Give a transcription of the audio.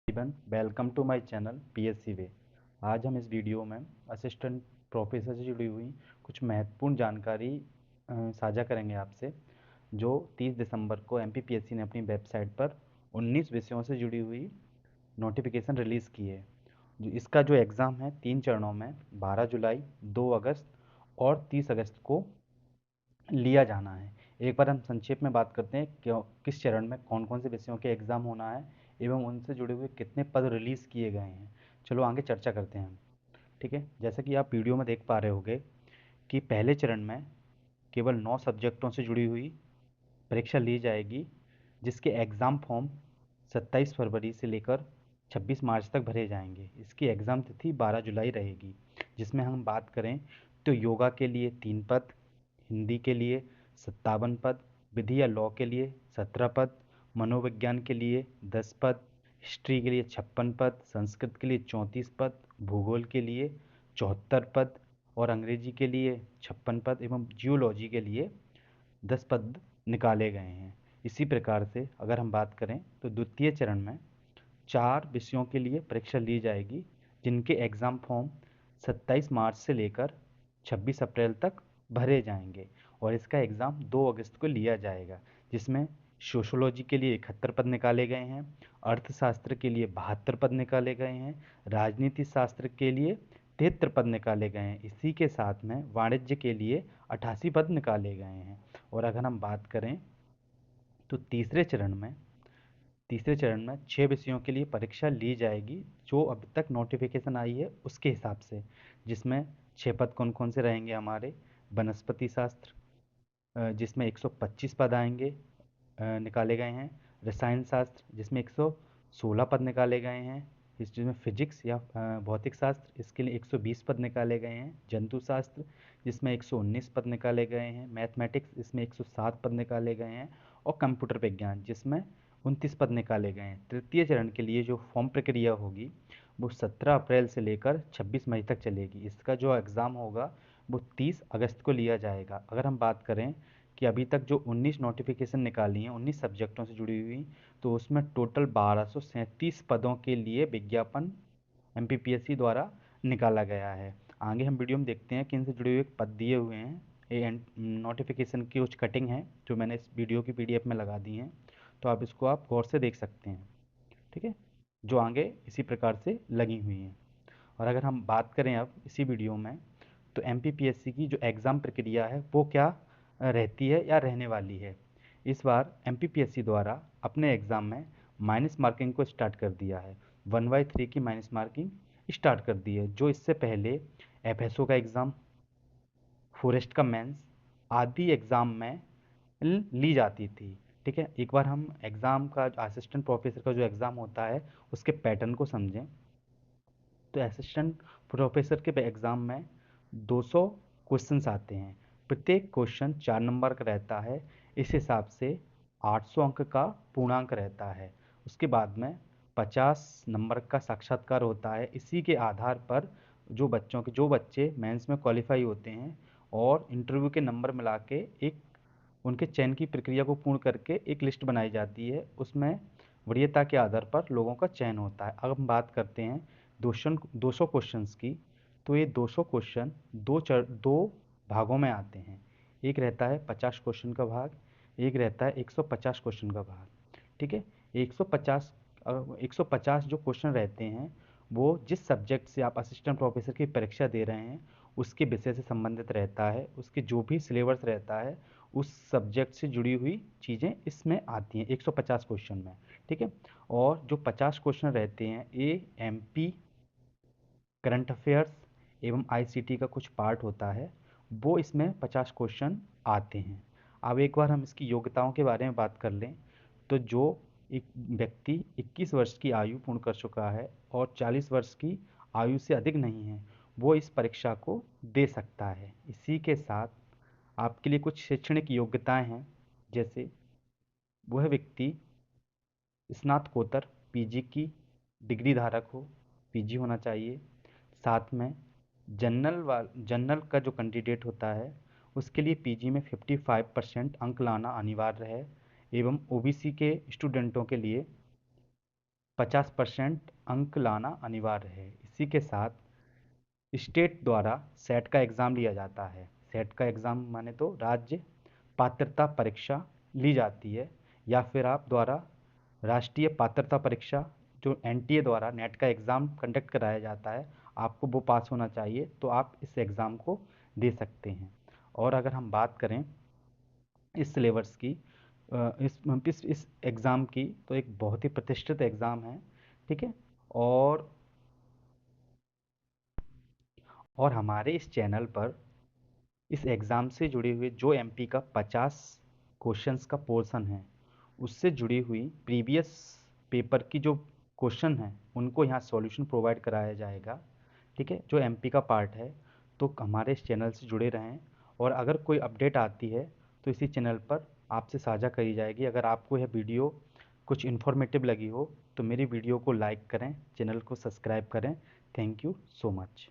Welcome to my channel PSC way. आज हम इस वीडियो में असिस्टेंट प्रोफेसर से जुड़ी हुई कुछ महत्वपूर्ण जानकारी साझा करेंगे आपसे, जो 30 दिसंबर को एमपीपीएससी ने अपनी वेबसाइट पर 19 विषयों से जुड़ी हुई नोटिफिकेशन रिलीज़ की है। इसका जो एग्ज़ाम है 3 चरणों में 12 जुलाई, 2 अगस्त और 30 अगस्त को लिया जाना है। एक बार हम संक्षेप में बात करते हैं क्यों किस चरण में कौन कौन से विषयों के एग्ज़ाम होना है एवं उनसे जुड़े हुए कितने पद रिलीज़ किए गए हैं। चलो आगे चर्चा करते हैं। ठीक है, जैसा कि आप वीडियो में देख पा रहे होंगे कि पहले चरण में केवल 9 सब्जेक्टों से जुड़ी हुई परीक्षा ली जाएगी, जिसके एग्ज़ाम फॉर्म 27 फरवरी से लेकर 26 मार्च तक भरे जाएंगे। इसकी एग्ज़ाम तिथि 12 जुलाई रहेगी। जिसमें हम बात करें तो योगा के लिए 3 पद, हिंदी के लिए 57 पद, विधि या लॉ के लिए 17 पद, मनोविज्ञान के लिए 10 पद, हिस्ट्री के लिए 56 पद, संस्कृत के लिए 34 पद, भूगोल के लिए 74 पद और अंग्रेजी के लिए 56 पद एवं जियोलॉजी के लिए 10 पद निकाले गए हैं। इसी प्रकार से अगर हम बात करें तो द्वितीय चरण में 4 विषयों के लिए परीक्षा ली जाएगी, जिनके एग्ज़ाम फॉर्म 27 मार्च से लेकर 26 अप्रैल तक भरे जाएंगे और इसका एग्ज़ाम 2 अगस्त को लिया जाएगा। जिसमें सोशोलॉजी के लिए 71 पद निकाले गए हैं, अर्थशास्त्र के लिए 72 पद निकाले गए हैं, राजनीति शास्त्र के लिए 73 पद निकाले गए हैं। इसी के साथ में वाणिज्य के लिए 88 पद निकाले गए हैं। और अगर हम बात करें तो तीसरे चरण में 6 विषयों के लिए परीक्षा ली जाएगी, जो अभी तक नोटिफिकेशन आई है उसके हिसाब से। जिसमें 6 पद कौन कौन से रहेंगे हमारे, वनस्पति शास्त्र, जिसमें 125 पद आएंगे, निकाले गए हैं। रसायन शास्त्र जिसमें 116 पद निकाले गए हैं। हिस्ट्री में फिजिक्स या भौतिक शास्त्र, इसके लिए 120 पद निकाले गए हैं। जंतु शास्त्र जिसमें 119 पद निकाले गए हैं। मैथमेटिक्स इसमें 107 पद निकाले गए हैं। और कंप्यूटर विज्ञान जिसमें 29 पद निकाले गए हैं। तृतीय चरण के लिए जो फॉर्म प्रक्रिया होगी वो 17 अप्रैल से लेकर 26 मई तक चलेगी। इसका जो एग्ज़ाम होगा वो 30 अगस्त को लिया जाएगा। अगर हम बात करें कि अभी तक जो 19 नोटिफिकेशन निकाली हैं 19 सब्जेक्टों से जुड़ी हुई, तो उसमें टोटल 1237 पदों के लिए विज्ञापन एमपीपीएससी द्वारा निकाला गया है। आगे हम वीडियो में देखते हैं कि इनसे जुड़े हुए पद दिए हुए हैं। ये नोटिफिकेशन की कुछ कटिंग है जो मैंने इस वीडियो की पीडीएफ में लगा दी हैं, तो आप गौर से देख सकते हैं। ठीक है, जो आगे इसी प्रकार से लगी हुई हैं। और अगर हम बात करें अब इसी वीडियो में, तो एमपीपीएससी की जो एग्ज़ाम प्रक्रिया है वो क्या रहती है या रहने वाली है। इस बार एमपीपीएससी द्वारा अपने एग्ज़ाम में माइनस मार्किंग को स्टार्ट कर दिया है। 1/3 की माइनस मार्किंग स्टार्ट कर दी है, जो इससे पहले एफएसओ का एग्ज़ाम, फॉरेस्ट का मेंस आदि एग्ज़ाम में ली जाती थी। ठीक है, एक बार हम एग्ज़ाम का असिस्टेंट प्रोफेसर का जो एग्ज़ाम होता है उसके पैटर्न को समझें। तो असिस्टेंट प्रोफेसर के एग्ज़ाम में 200 क्वेश्चंस आते हैं। प्रत्येक क्वेश्चन 4 नंबर का रहता है। इस हिसाब से 800 अंक का पूर्णांक रहता है। उसके बाद में 50 नंबर का साक्षात्कार होता है। इसी के आधार पर जो बच्चे मेंस में क्वालिफाई होते हैं और इंटरव्यू के नंबर मिला के एक उनके चयन की प्रक्रिया को पूर्ण करके एक लिस्ट बनाई जाती है। उसमें वरीयता के आधार पर लोगों का चयन होता है। अब हम बात करते हैं 200 क्वेश्चंस की। तो ये 200 क्वेश्चन दो भागों में आते हैं। एक रहता है 50 क्वेश्चन का भाग, एक रहता है 150 क्वेश्चन का भाग। ठीक है, 150 150 जो क्वेश्चन रहते हैं वो जिस सब्जेक्ट से आप असिस्टेंट प्रोफेसर की परीक्षा दे रहे हैं उसके विषय से संबंधित रहता है। उसके जो भी सिलेबस रहता है उस सब्जेक्ट से जुड़ी हुई चीज़ें इसमें आती हैं 150 क्वेश्चन में। ठीक है, और जो 50 क्वेश्चन रहते हैं ये एमपी, करंट अफेयर्स एवं आईसीटी का कुछ पार्ट होता है, वो इसमें 50 क्वेश्चन आते हैं। अब एक बार हम इसकी योग्यताओं के बारे में बात कर लें, तो जो एक व्यक्ति 21 वर्ष की आयु पूर्ण कर चुका है और 40 वर्ष की आयु से अधिक नहीं है, वो इस परीक्षा को दे सकता है। इसी के साथ आपके लिए कुछ शैक्षणिक योग्यताएं हैं, जैसे वह व्यक्ति स्नातकोत्तर पीजी की डिग्री धारक हो, पीजी होना चाहिए। साथ में जनरल का जो कैंडिडेट होता है उसके लिए पीजी में 55% अंक लाना अनिवार्य है। एवं ओबीसी के स्टूडेंटों के लिए 50% अंक लाना अनिवार्य है। इसी के साथ स्टेट द्वारा सेट का एग्ज़ाम लिया जाता है। सेट का एग्ज़ाम माने तो राज्य पात्रता परीक्षा ली जाती है, या फिर आप द्वारा राष्ट्रीय पात्रता परीक्षा जो एनटीए द्वारा नेट का एग्ज़ाम कंडक्ट कराया जाता है, आपको वो पास होना चाहिए, तो आप इस एग्ज़ाम को दे सकते हैं। और अगर हम बात करें इस सिलेबस की, इस एग्ज़ाम की, तो एक बहुत ही प्रतिष्ठित एग्ज़ाम है, ठीक है। और हमारे इस चैनल पर इस एग्ज़ाम से जुड़े हुए जो एमपी का 50 क्वेश्चंस का पोर्शन है, उससे जुड़ी हुई प्रीवियस पेपर की जो क्वेश्चन हैं उनको यहाँ सॉल्यूशन प्रोवाइड कराया जाएगा, ठीक है, जो एमपी का पार्ट है। तो हमारे इस चैनल से जुड़े रहें, और अगर कोई अपडेट आती है तो इसी चैनल पर आपसे साझा करी जाएगी। अगर आपको यह वीडियो कुछ इन्फॉर्मेटिव लगी हो तो मेरी वीडियो को लाइक करें, चैनल को सब्सक्राइब करें। Thank you so much.